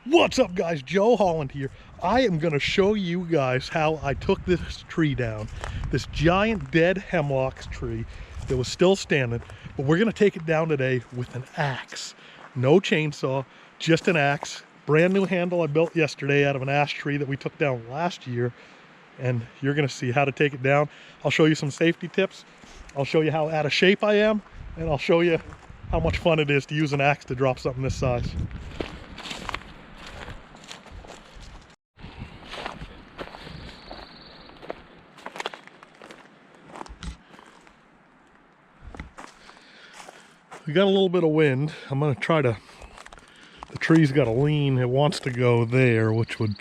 What's up guys, Joe Holland here. I am going to show you guys how I took this tree down. This giant dead hemlock tree that was still standing, but we're going to take it down today with an axe. No chainsaw, just an axe. Brand new handle I built yesterday out of an ash tree that we took down last year. And you're going to see how to take it down. I'll show you some safety tips. I'll show you how out of shape I am. And I'll show you how much fun it is to use an axe to drop something this size. We got a little bit of wind. I'm going to try to, the tree's got a lean. It wants to go there, which would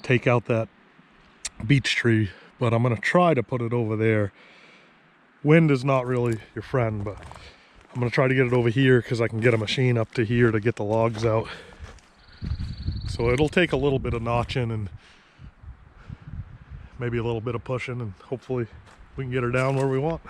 take out that beech tree, but I'm going to try to put it over there. Wind is not really your friend, but I'm going to try to get it over here because I can get a machine up to here to get the logs out. So it'll take a little bit of notching and maybe a little bit of pushing, and hopefully we can get her down where we want.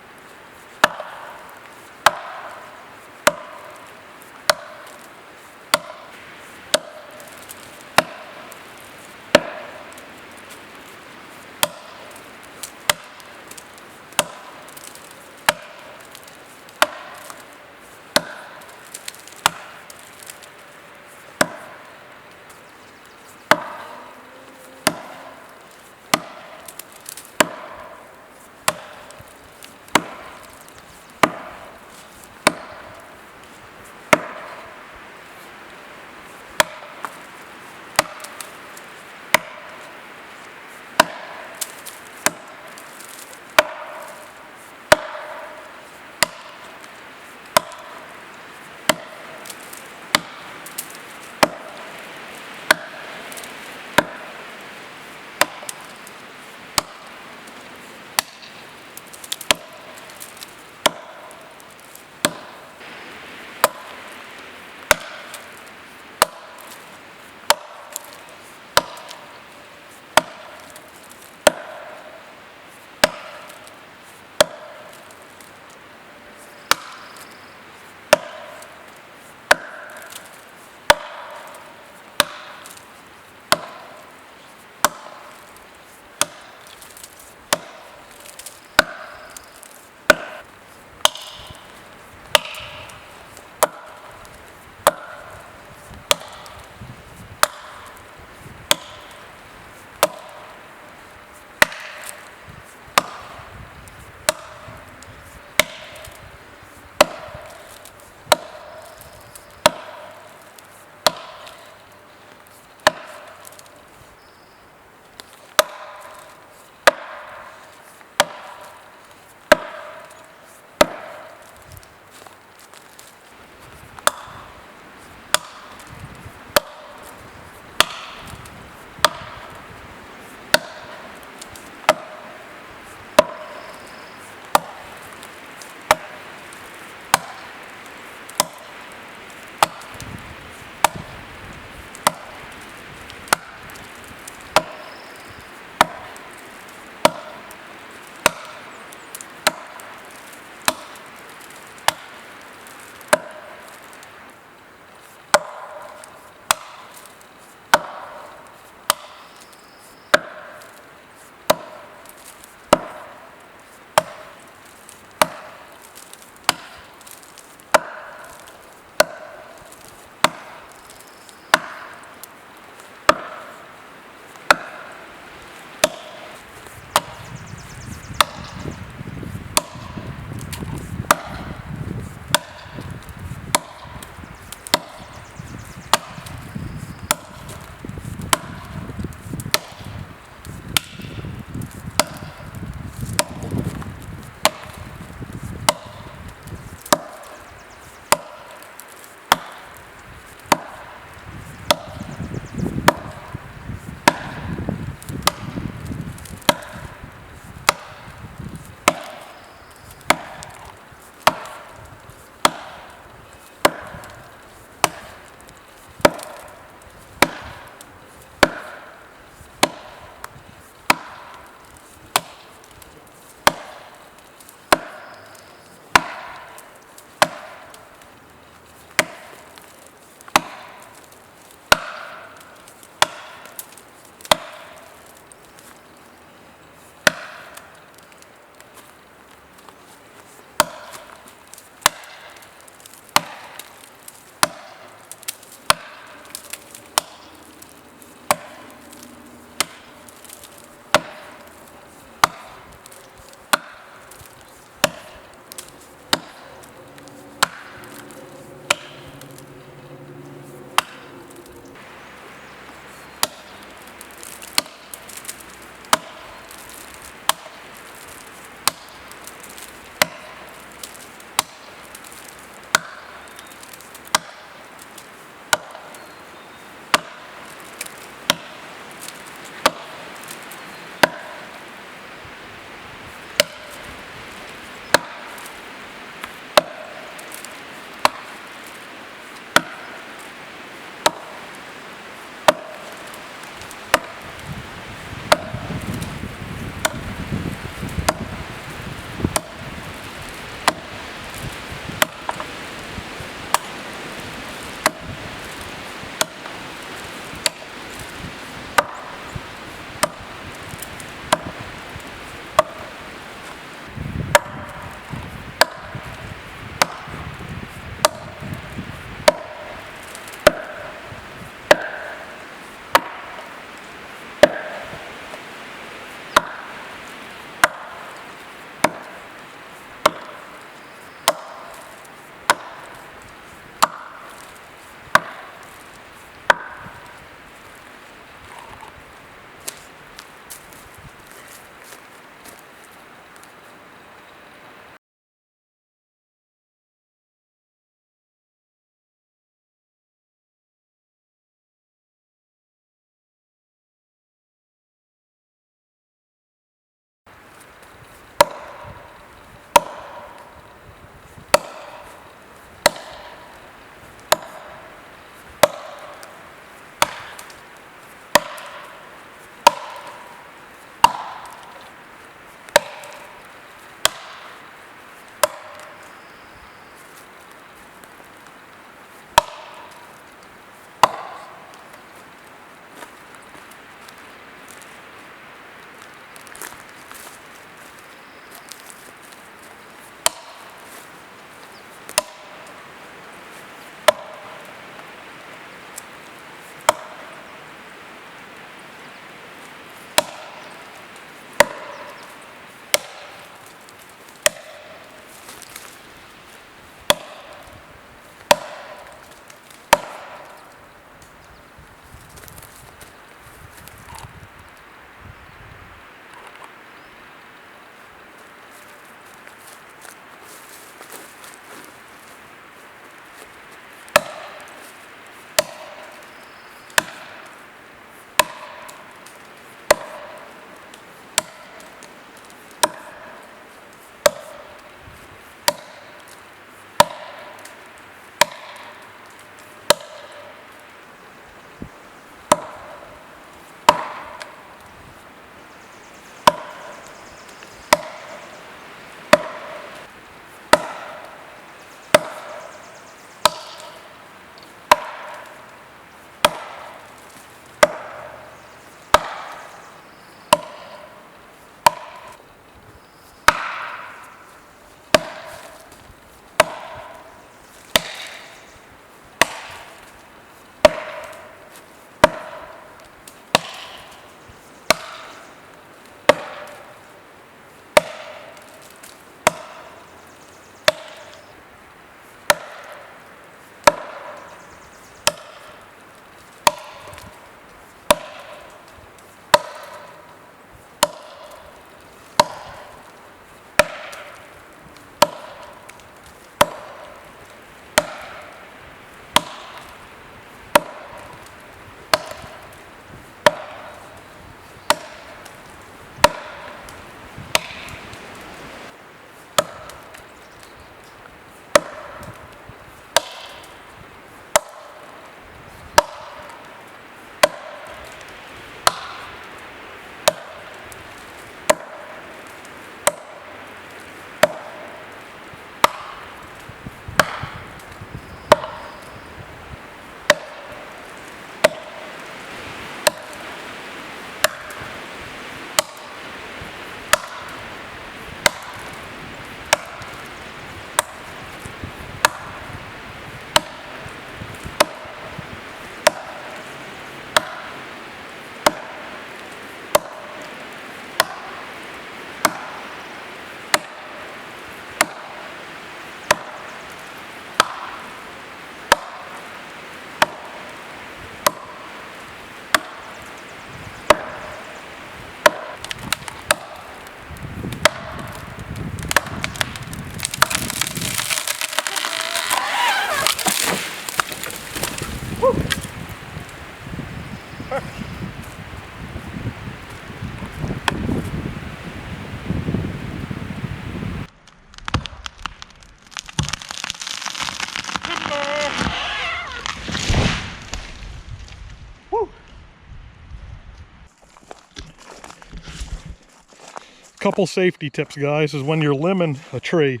couple safety tips, guys, is when you're limbing a tree,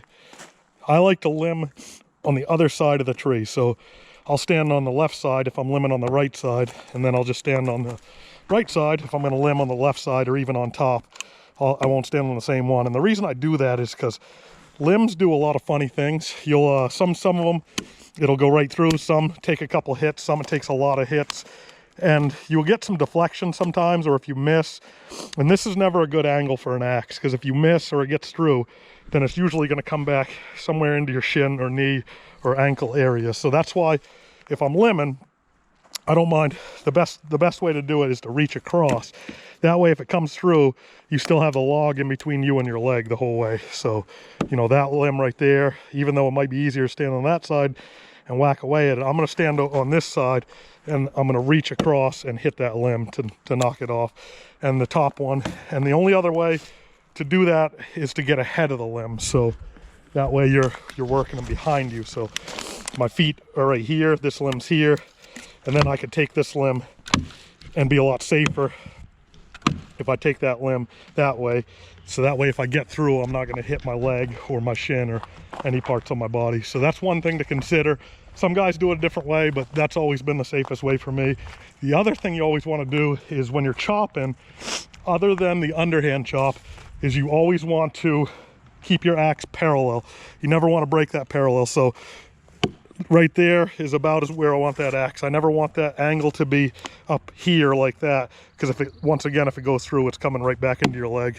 I like to limb on the other side of the tree. So I'll stand on the left side if I'm limbing on the right side, and then I'll just stand on the right side if I'm going to limb on the left side, or even on top. I won't stand on the same one. And the reason I do that is because limbs do a lot of funny things. You'll some of them, it'll go right through. Some take a couple hits. Some it takes a lot of hits. And you'll get some deflection sometimes, or if you miss. And this is never a good angle for an axe, because if you miss or it gets through, then it's usually going to come back somewhere into your shin or knee or ankle area. So that's why if I'm limbing, I don't mind. The best way to do it is to reach across. That way, if it comes through, you still have the log in between you and your leg the whole way. So, you know, that limb right there, even though it might be easier to stand on that side and whack away at it, I'm going to stand on this side, and I'm going to reach across and hit that limb to knock it off. And the top one. And the only other way to do that is to get ahead of the limb. So that way you're working them behind you. So my feet are right here, this limb's here, and then I could take this limb and be a lot safer if I take that limb that way. So that way if I get through, I'm not going to hit my leg or my shin or any parts of my body. So that's one thing to consider. Some guys do it a different way, but that's always been the safest way for me. The other thing you always want to do is when you're chopping, other than the underhand chop, is you always want to keep your axe parallel. You never want to break that parallel. So right there is about as where I want that axe. I never want that angle to be up here like that, because if it, once again, if it goes through, it's coming right back into your leg.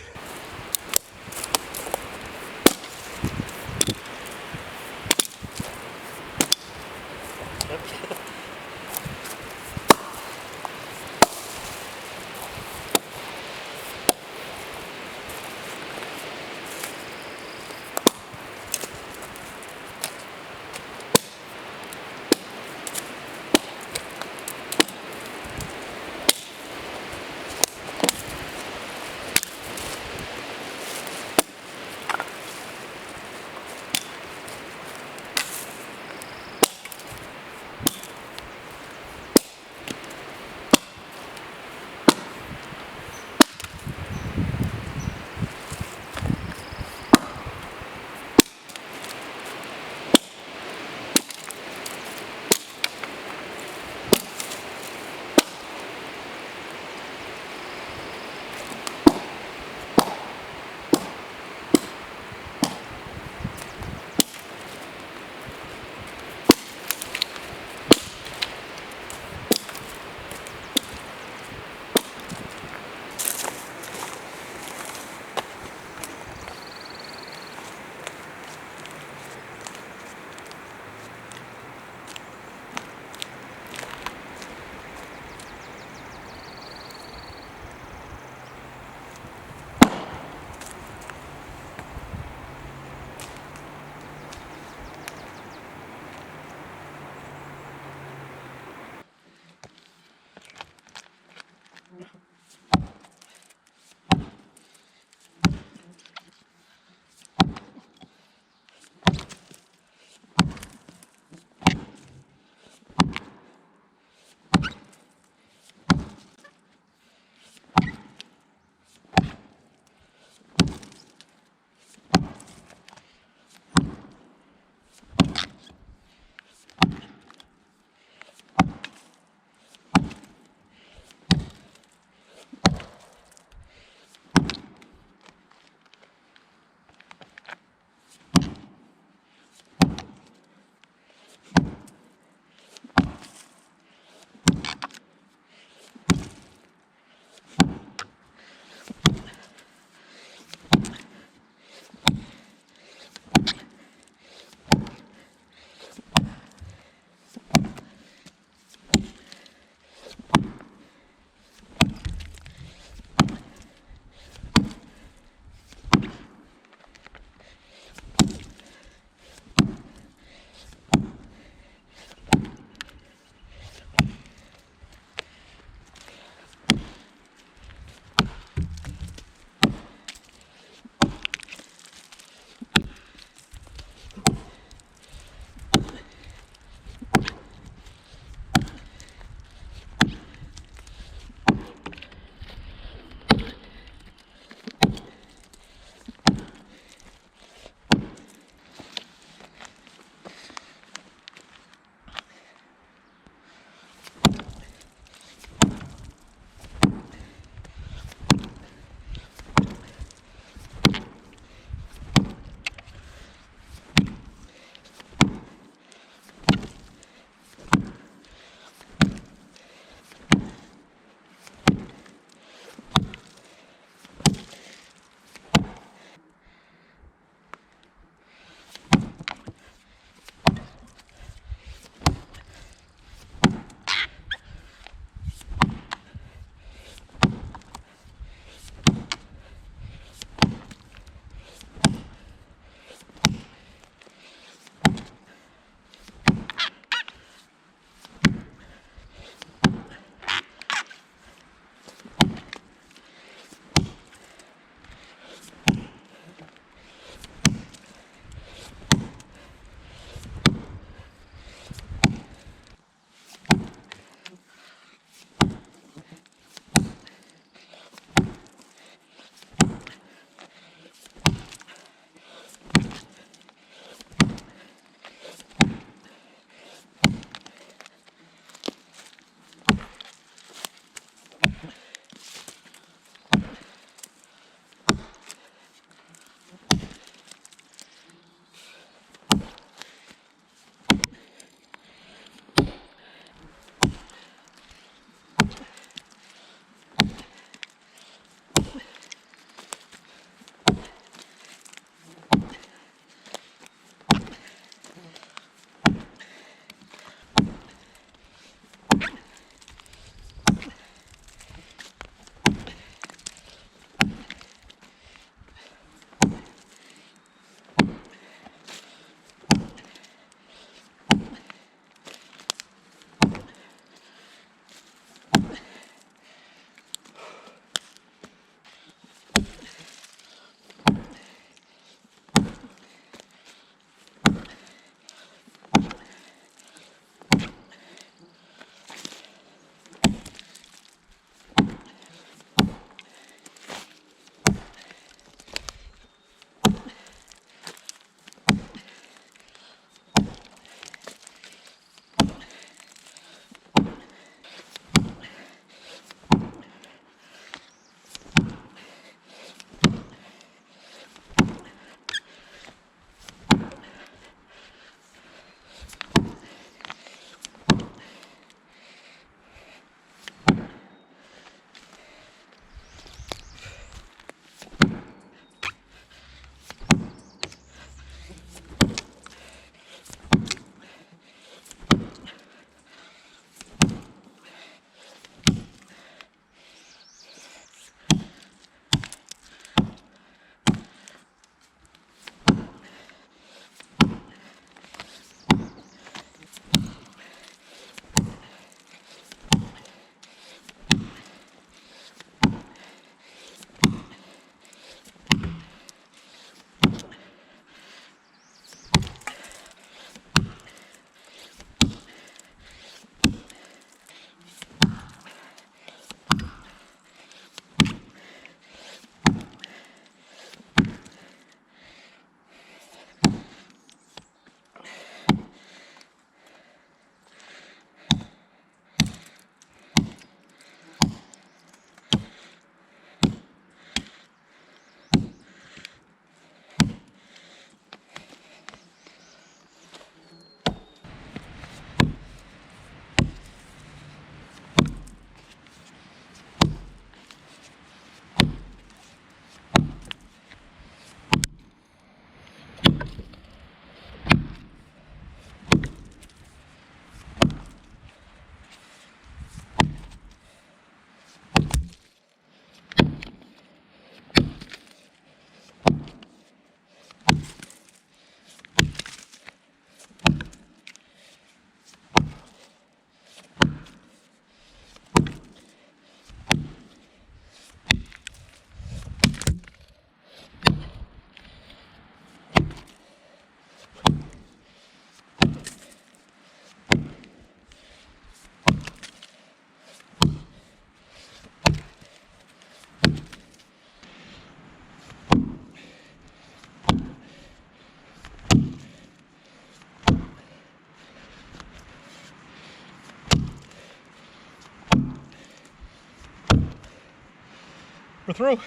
through.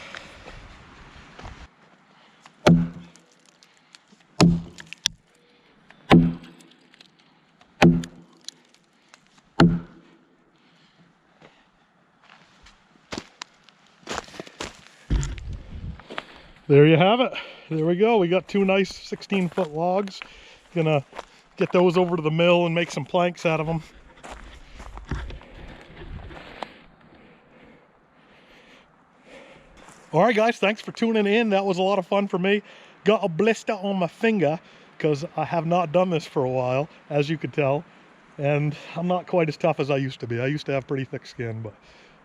There you have it. There we go. We got two nice 16-foot logs. Gonna get those over to the mill and make some planks out of them. All right, guys, thanks for tuning in. That was a lot of fun for me. Got a blister on my finger because I have not done this for a while, as you could tell. And I'm not quite as tough as I used to be. I used to have pretty thick skin, but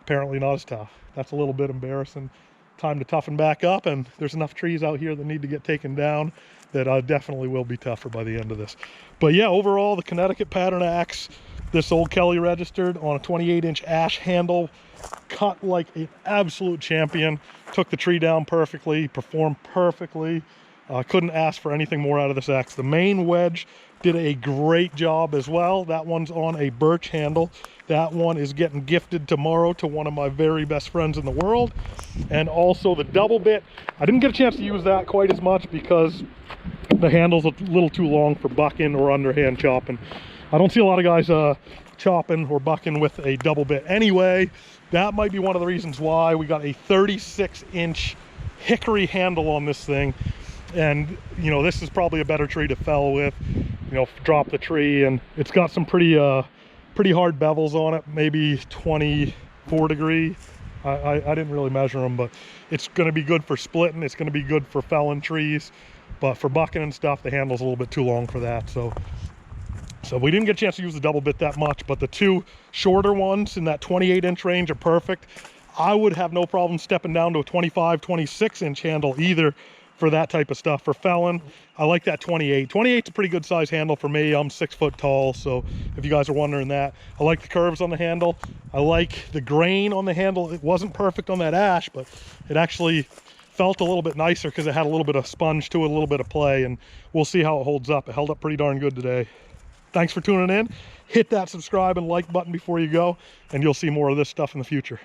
apparently not as tough. That's a little bit embarrassing. Time to toughen back up, and there's enough trees out here that need to get taken down that I definitely will be tougher by the end of this. But yeah, overall, the Connecticut pattern axe, this old Kelly registered on a 28-inch ash handle, cut like an absolute champion, took the tree down perfectly, performed perfectly. Couldn't ask for anything more out of this axe. The main wedge did a great job as well. That one's on a birch handle. That one is getting gifted tomorrow to one of my very best friends in the world. And also the double bit, I didn't get a chance to use that quite as much because the handle's a little too long for bucking or underhand chopping. I don't see a lot of guys chopping or bucking with a double bit anyway. That might be one of the reasons why we got a 36-inch hickory handle on this thing. And you know, this is probably a better tree to fell with, you know, drop the tree. And it's got some pretty hard bevels on it, maybe 24 degree. I didn't really measure them, but it's going to be good for splitting. It's going to be good for felling trees, but for bucking and stuff, the handle's a little bit too long for that. So we didn't get a chance to use the double bit that much, but the two shorter ones in that 28-inch range are perfect. I would have no problem stepping down to a 25, 26-inch handle either for that type of stuff. For felling, I like that 28. 28's a pretty good size handle for me. I'm 6 foot tall, so if you guys are wondering that. I like the curves on the handle. I like the grain on the handle. It wasn't perfect on that ash, but it actually felt a little bit nicer because it had a little bit of sponge to it, a little bit of play, and we'll see how it holds up. It held up pretty darn good today. Thanks for tuning in. Hit that subscribe and like button before you go, and you'll see more of this stuff in the future.